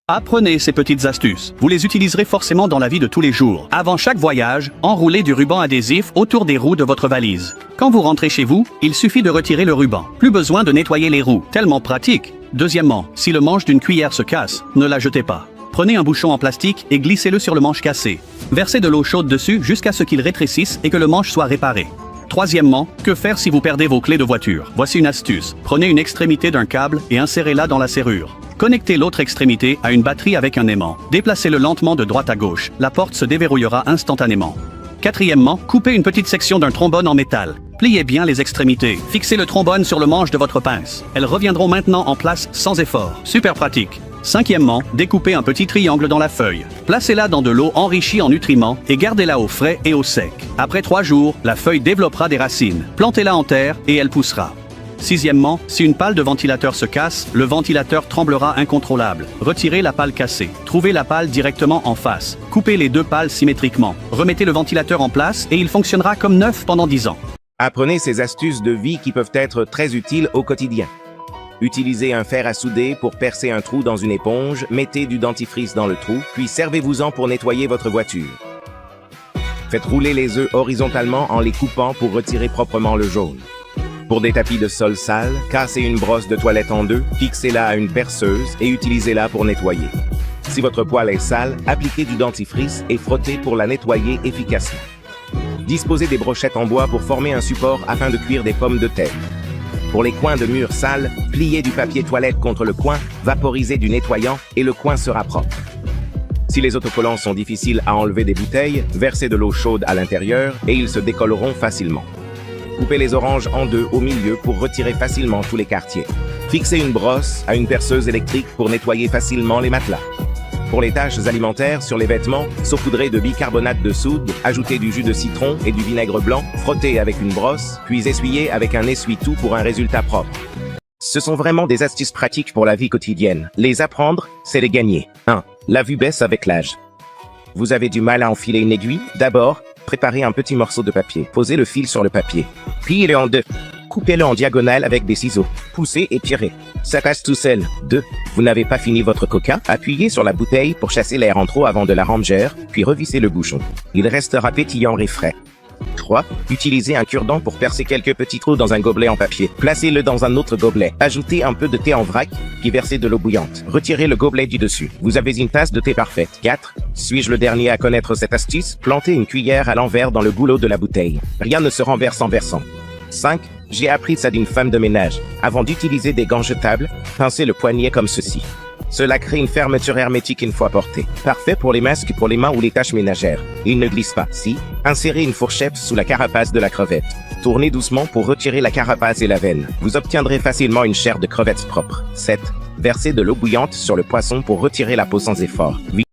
Apprenez ces petites astuces. Vous les utiliserez forcément dans la vie de tous les jours. Avant chaque voyage, enroulez du ruban adhésif autour des roues de votre valise. Quand vous rentrez chez vous, il suffit de retirer le ruban. Plus besoin de nettoyer les roues. Tellement pratique. Deuxièmement, si le manche d'une cuillère se casse, ne la jetez pas. Prenez un bouchon en plastique et glissez-le sur le manche cassé. Versez de l'eau chaude dessus jusqu'à ce qu'il rétrécisse et que le manche soit réparé. Troisièmement, que faire si vous perdez vos clés de voiture? Voici une astuce. Prenez une extrémité d'un câble et insérez-la dans la serrure. Connectez l'autre extrémité à une batterie avec un aimant. Déplacez-le lentement de droite à gauche. La porte se déverrouillera instantanément. Quatrièmement, coupez une petite section d'un trombone en métal. Pliez bien les extrémités. Fixez le trombone sur le manche de votre pince. Elles reviendront maintenant en place sans effort. Super pratique. Cinquièmement, découpez un petit triangle dans la feuille. Placez-la dans de l'eau enrichie en nutriments et gardez-la au frais et au sec. Après 3 jours, la feuille développera des racines. Plantez-la en terre et elle poussera. Sixièmement, si une pale de ventilateur se casse, le ventilateur tremblera incontrôlable. Retirez la pale cassée. Trouvez la pale directement en face. Coupez les 2 pales symétriquement. Remettez le ventilateur en place et il fonctionnera comme neuf pendant 10 ans. Apprenez ces astuces de vie qui peuvent être très utiles au quotidien. Utilisez un fer à souder pour percer un trou dans une éponge, mettez du dentifrice dans le trou, puis servez-vous-en pour nettoyer votre voiture. Faites rouler les œufs horizontalement en les coupant pour retirer proprement le jaune. Pour des tapis de sol sales, cassez une brosse de toilette en deux, fixez-la à une perceuse et utilisez-la pour nettoyer. Si votre poêle est sale, appliquez du dentifrice et frottez pour la nettoyer efficacement. Disposez des brochettes en bois pour former un support afin de cuire des pommes de terre. Pour les coins de murs sales, pliez du papier toilette contre le coin, vaporisez du nettoyant et le coin sera propre. Si les autocollants sont difficiles à enlever des bouteilles, versez de l'eau chaude à l'intérieur et ils se décolleront facilement. Coupez les oranges en deux au milieu pour retirer facilement tous les quartiers. Fixez une brosse à une perceuse électrique pour nettoyer facilement les matelas. Pour les taches alimentaires sur les vêtements, saupoudrez de bicarbonate de soude, ajoutez du jus de citron et du vinaigre blanc, frottez avec une brosse, puis essuyez avec un essuie-tout pour un résultat propre. Ce sont vraiment des astuces pratiques pour la vie quotidienne. Les apprendre, c'est les gagner. 1. La vue baisse avec l'âge. Vous avez du mal à enfiler une aiguille? D'abord, préparez un petit morceau de papier. Posez le fil sur le papier. Pliez-le en deux. Coupez-le en diagonale avec des ciseaux. Poussez et tirez. Ça passe tout seul. 2. Vous n'avez pas fini votre coca? Appuyez sur la bouteille pour chasser l'air en trop avant de la rangère, puis revissez le bouchon. Il restera pétillant et frais. 3. Utilisez un cure-dent pour percer quelques petits trous dans un gobelet en papier. Placez-le dans un autre gobelet. Ajoutez un peu de thé en vrac, puis versez de l'eau bouillante. Retirez le gobelet du dessus. Vous avez une tasse de thé parfaite. 4. Suis-je le dernier à connaître cette astuce? Plantez une cuillère à l'envers dans le goulot de la bouteille. Rien ne se renverse en versant. 5. J'ai appris ça d'une femme de ménage. Avant d'utiliser des gants jetables, pincez le poignet comme ceci. Cela crée une fermeture hermétique une fois portée. Parfait pour les masques, pour les mains ou les tâches ménagères. Il ne glisse pas. Si, insérez une fourchette sous la carapace de la crevette. Tournez doucement pour retirer la carapace et la veine. Vous obtiendrez facilement une chair de crevette propre. 7. Versez de l'eau bouillante sur le poisson pour retirer la peau sans effort.